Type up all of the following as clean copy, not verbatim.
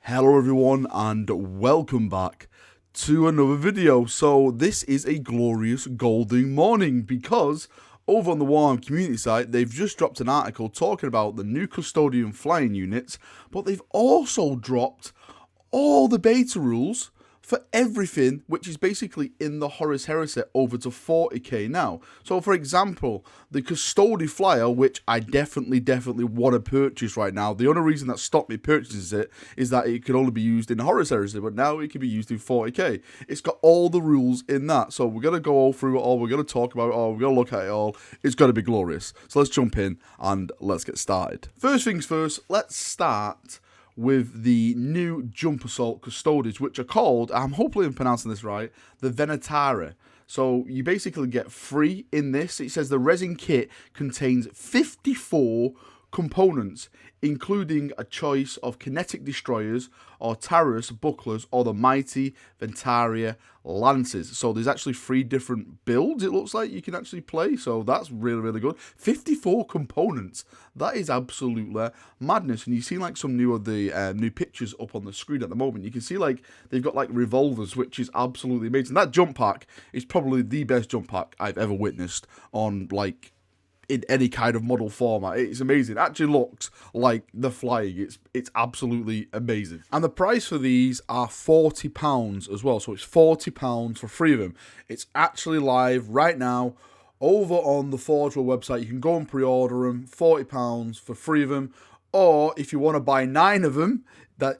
Hello everyone and welcome back to another video. So this is a glorious golden morning because over on the Warhammer community site they've just dropped an article talking about the new Custodian flying units, but they've also dropped all the beta rules for everything which is basically in the Horus Heresy over to 40k now. So for example, the Custodian Flyer, which I definitely want to purchase right now. The only reason that stopped me purchasing it is that it could only be used in Horus Heresy, but now it can be used in 40k. It's got all the rules in that. So we're going to go all through it all, we're going to talk about it all, we're going to look at it all. It's going to be glorious. So let's jump in and let's get started. First things first, let's start with the new Jump Assault Custodians, which are called, hopefully I'm pronouncing this right, the Venatari. So you basically get free in this. It says the resin kit contains 54 components, including a choice of kinetic destroyers or Taurus bucklers or the mighty Venturi Lances. So there's actually 3 different builds, it looks like, you can actually play. So that's really good. 54 components. That is absolutely madness. And you see like some new of the new pictures up on the screen at the moment. You can see like they've got like revolvers, which is absolutely amazing. That jump pack is probably the best jump pack I've ever witnessed on like in any kind of model format. It's amazing. It actually looks like the flying. It's absolutely amazing. And the price for these are £40 as well. So it's £40 for 3 of them. It's actually live right now over on the Forge World website. You can go and pre-order them. £40 for 3 of them. Or if you want to buy 9 of them,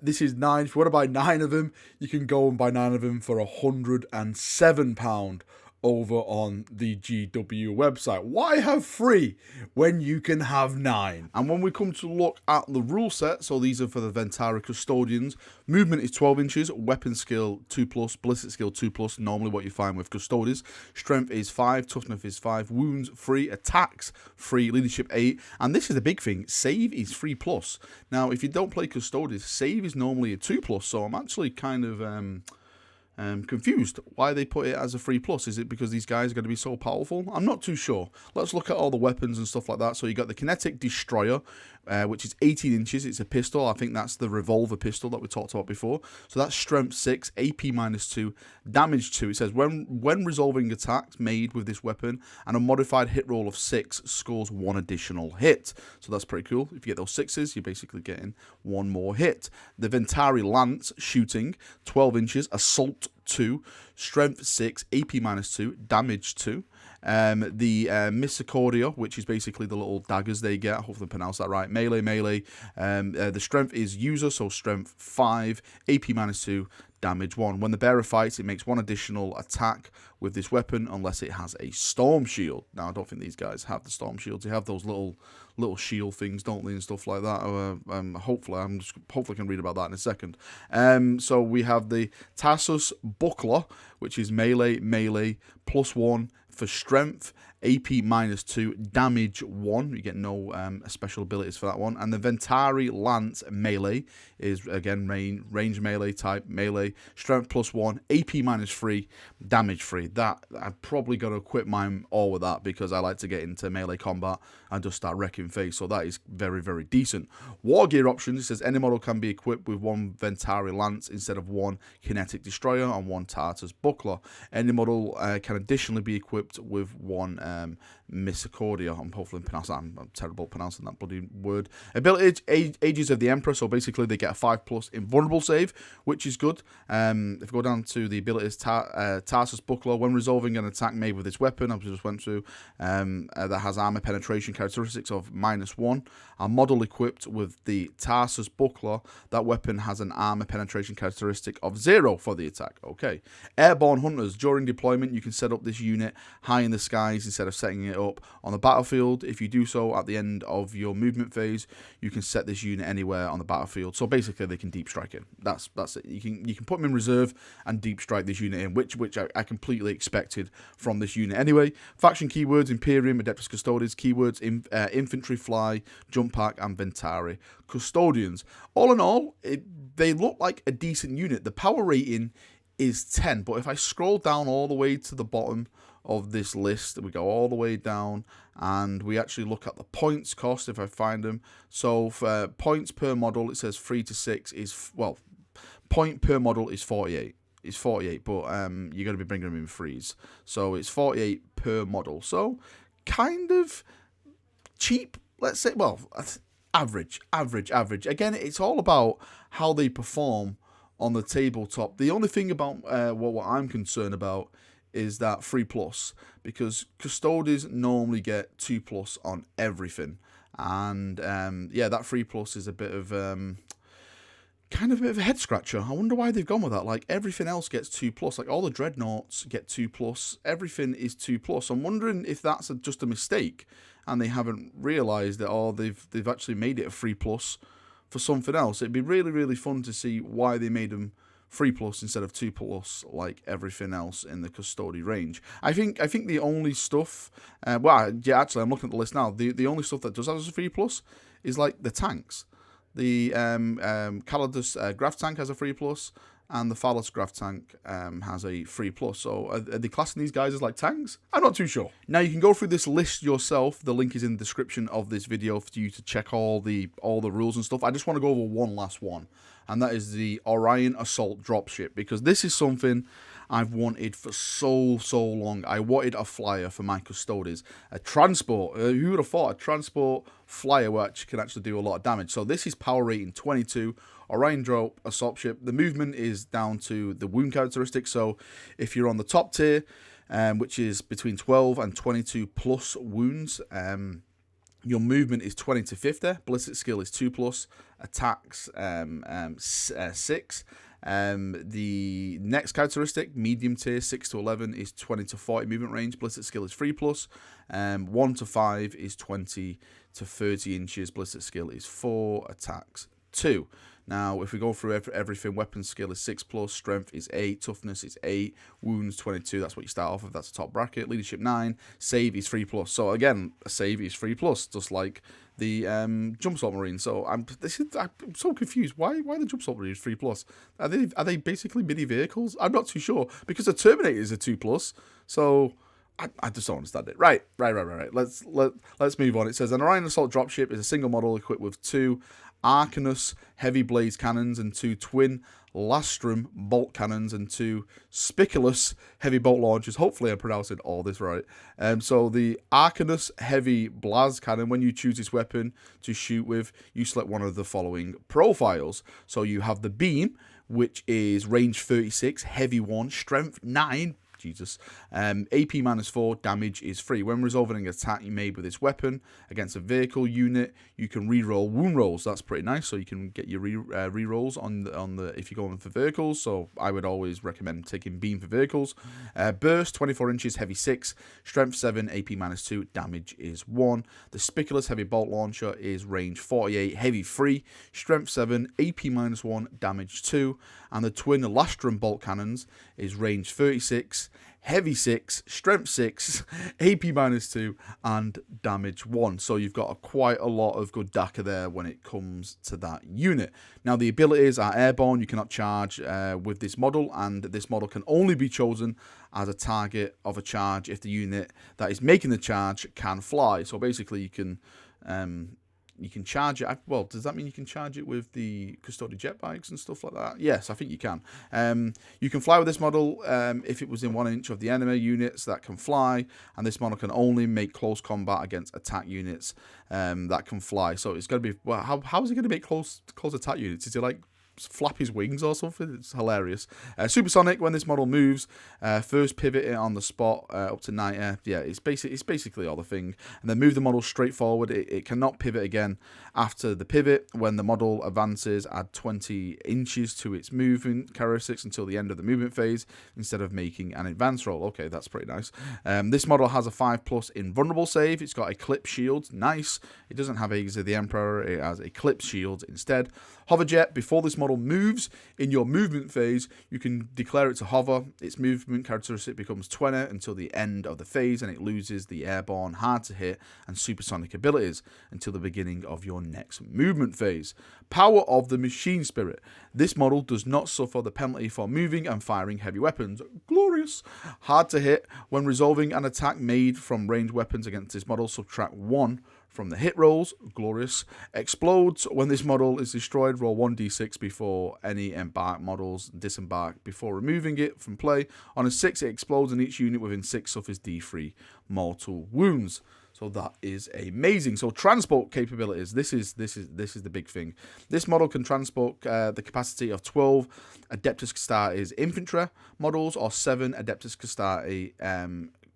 this is 9. If you want to buy 9 of them, you can go and buy 9 of them for £107 over on the GW website. Why have 3 when you can have 9? And when we come to look at the rule set, so these are for the Venturi Custodians. Movement is 12 inches, weapon skill 2+, ballistic skill 2+, normally what you find with Custodians. Strength is 5, toughness is 5, wounds 3, attacks 3, leadership 8, and this is the big thing, save is 3+. Now, if you don't play Custodians, save is normally a 2+, so I'm actually kind of confused why they put it as a 3+. Is it because these guys are going to be so powerful? I'm not too sure. Let's look at all the weapons and stuff like that. So you got the kinetic destroyer, which is 18 inches. It's a pistol. I think that's the revolver pistol that we talked about before. So that's strength 6, AP -2, damage 2. It says when resolving attacks made with this weapon and a modified hit roll of 6 scores 1 additional hit. So that's pretty cool. If you get those 6s, you're basically getting 1 more hit. The Venturi Lance, shooting, 12 inches, assault 2, strength 6, AP -2, damage 2. The Misericordia, which is basically the little daggers they get, hopefully I pronounced that right, melee. The strength is user, so strength 5, AP -2, damage 1. When the bearer fights, it makes 1 additional attack with this weapon unless it has a storm shield. Now I don't think these guys have the storm shields. They have those little shield things, don't they, and stuff like that. Hopefully I can read about that in a second. So we have the Tarsus buckler, which is melee +1 for strength, AP -2, damage 1. You get no special abilities for that one. And the Venturi Lance melee is, again, range melee type, melee, strength +1, AP -3, damage 3. That, I'm probably going to equip mine all with that because I like to get into melee combat and just start wrecking face. So that is very decent. War gear options, it says any model can be equipped with 1 Venturi Lance instead of 1 kinetic destroyer and 1 Tarsus buckler. Any model can additionally be equipped with 1 Misericordia. I'm hopefully pronouncing that. I'm terrible at pronouncing that bloody word. Ability Ages of the Emperor, so basically they get a 5+ invulnerable save, which is good. If we go down to the abilities, Tarsus buckler, when resolving an attack made with this weapon, as we just went through, that has armor penetration characteristics of -1. A model equipped with the Tarsus buckler, that weapon has an armor penetration characteristic of 0 for the attack. Okay. Airborne hunters, during deployment you can set up this unit high in the skies instead of setting it up on the battlefield. If you do so at the end of your movement phase, you can set this unit anywhere on the battlefield. So basically they can deep strike it. That's it. You can put them in reserve and deep strike this unit in, which I completely expected from this unit anyway. Faction keywords: Imperium, Adeptus Custodes. Keywords: infantry, fly, jump pack, and Venturi Custodians. All in all, they look like a decent unit. The power rating is 10, but if I scroll down all the way to the bottom of this list, we go all the way down and we actually look at the points cost if I find them. So for points per model, it says 3 to 6 is, well, point per model is 48. It's 48, but you're going to be bringing them in freeze. So it's 48 per model. So kind of cheap, let's say. Well, average. Again, it's all about how they perform on the tabletop. The only thing about what I'm concerned about is that 3+, because Custodians normally get 2+ on everything. And yeah, that 3+ is a bit of kind of a bit of a head scratcher. I wonder why they've gone with that. Like, everything else gets 2+. Like, all the dreadnoughts get 2+. Everything is 2+. I'm wondering if that's just a mistake and they haven't realised that, or they've actually made it a 3+ for something else. It'd be really, really fun to see why they made them 3+ instead of 2+, like everything else in the Custodian range. I think the only stuff, well, yeah, actually, I'm looking at the list now. The only stuff that does have a 3+ is like the tanks. The Calidus Graf tank has a 3+, and the Phallus Graf tank has a 3+. So are they classing these guys as like tanks? I'm not too sure. Now you can go through this list yourself. The link is in the description of this video for you to check all the rules and stuff. I just want to go over one last one, and that is the Orion Assault Dropship, because this is something I've wanted for so long. I wanted a flyer for my Custodians, a transport. Who would have thought a transport flyer which can actually do a lot of damage? So this is power rating 22, Orion Drop Assault Ship. The movement is down to the wound characteristic. So if you're on the top tier, which is between 12 and 22+ wounds, your movement is 20 to 50. Ballistic skill is 2+. Attacks 6. The next characteristic, medium tier, 6 to 11, is 20 to 40 movement range. Ballistic skill is 3+. 1 to 5 is 20 to 30 inches. Ballistic skill is 4. Attacks 2. Now, if we go through everything, weapon skill is 6+, strength is 8, toughness is 8, wounds 22, that's what you start off with, that's the top bracket, leadership 9, save is 3+. So again, a save is 3+, just like the jump assault marine. So I'm so confused. Why the jump assault marine is 3+? Are they basically mini vehicles? I'm not too sure, because the Terminator is a 2+. So I just don't understand it. Right. Let's move on. It says an Orion Assault Dropship is a single model equipped with 2 Arcanus heavy blaze cannons and 2 twin Lastrum bolt cannons and 2 Spiculus heavy bolt launchers. Hopefully I'm pronouncing all this right. So the Arcanus heavy blast cannon, when you choose this weapon to shoot with, you select one of the following profiles. So you have the beam, which is range 36, heavy 1, strength 9, Jesus. AP -4, damage is free. When resolving an attack you made with this weapon against a vehicle unit, you can re-roll wound rolls. That's pretty nice. So you can get your re-rolls on the if you're going for vehicles. So I would always recommend taking beam for vehicles. Burst 24 inches, heavy 6, strength 7, AP -2, damage is 1. The Spiculus heavy bolt launcher is range 48, heavy 3, strength 7, AP -1, damage 2. And the twin Lastrum bolt cannons is range 36, heavy 6, strength 6, AP -2, and damage 1. So you've got quite a lot of good DACA there when it comes to that unit. Now the abilities are airborne. You cannot charge with this model, and this model can only be chosen as a target of a charge if the unit that is making the charge can fly. So basically you can charge it. Well, does that mean you can charge it with the Custodian jet bikes and stuff like that? Yes, I think you can. You can fly with this model if it was in 1 inch of the enemy units that can fly, and this model can only make close combat against attack units that can fly. So it's going to be, well, how is it going to make close attack units? Is it like flap his wings or something? It's hilarious. Supersonic, when this model moves, first pivot it on the spot up to 90. Yeah, it's basically all the thing. And then move the model straight forward. It cannot pivot again after the pivot. When the model advances, add 20 inches to its movement characteristics until the end of the movement phase instead of making an advance roll. Okay, that's pretty nice. This model has a 5+ invulnerable save. It's got Eclipse shield. Nice. It doesn't have Aegis of the Emperor. It has Eclipse shield instead. Hoverjet, before this model moves in your movement phase, you can declare it to hover. Its movement characteristic becomes 20 until the end of the phase, and it loses the airborne, hard to hit, and supersonic abilities until the beginning of your next movement phase. Power of the Machine Spirit. This model does not suffer the penalty for moving and firing heavy weapons. Glorious. Hard to hit. When resolving an attack made from ranged weapons against this model, subtract 1 from the hit rolls. Glorious. Explodes. When this model is destroyed, roll 1d6 before any embark models disembark before removing it from play. On a 6, it explodes and each unit within 6 suffers d3 mortal wounds. So that is amazing. So transport capabilities. This is the big thing. This model can transport the capacity of 12 Adeptus Custodiis infantry models or 7 Adeptus Custodiis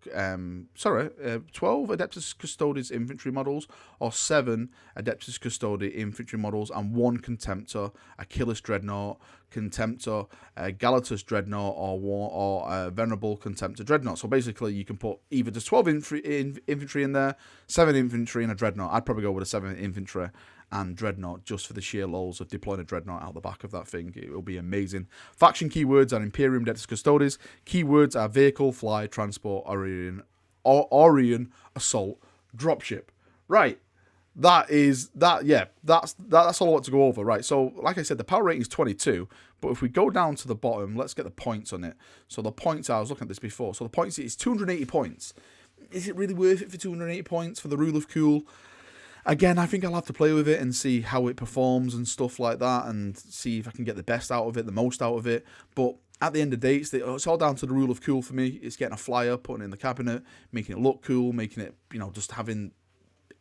12 Adeptus Custodes infantry models or 7 Adeptus Custodi infantry models and 1 Contemptor, Achilles Dreadnought, Contemptor, Galatus Dreadnought, or Venerable Contemptor Dreadnought. So basically you can put either just 12 infantry in there, 7 infantry and a Dreadnought. I'd probably go with a 7 infantry and Dreadnought just for the sheer lols of deploying a Dreadnought out the back of that thing. It will be amazing. Faction keywords are Imperium Adeptus Custodes. Keywords are Vehicle, Fly, Transport, Orion, Assault, Dropship. Right. That's all I want to go over. Right, so like I said, the power rating is 22, but if we go down to the bottom, let's get the points on it. So the points, I was looking at this before, so the points is 280 points. Is it really worth it for 280 points for the Rule of Cool? Again, I think I'll have to play with it and see how it performs and stuff like that, and see if I can get the best out of it, the most out of it. But at the end of the day, it's all down to the Rule of Cool for me. It's getting a flyer, putting it in the cabinet, making it look cool, making it, just having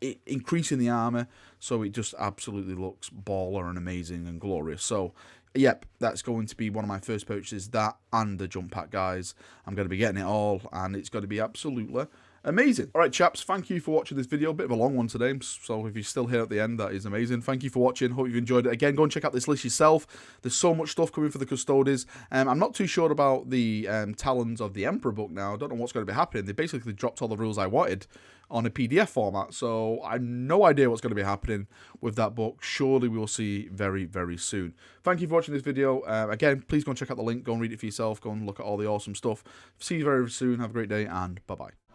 it, increasing the armor, so it just absolutely looks baller and amazing and glorious. So, yep, that's going to be one of my first purchases, that and the jump pack, guys. I'm going to be getting it all, and it's going to be absolutely amazing. Alright chaps, thank you for watching this video. Bit of a long one today, so if you're still here at the end, that is amazing. Thank you for watching, hope you've enjoyed it. Again, go and check out this list yourself. There's so much stuff coming for the Custodes. I'm not too sure about the Talons of the Emperor book now. I don't know what's going to be happening. They basically dropped all the rules I wanted on a PDF format, so I have no idea what's going to be happening with that book. Surely we will see very, very soon. Thank you for watching this video. Again, please go and check out the link, go and read it for yourself, go and look at all the awesome stuff. See you very soon, have a great day, and bye-bye.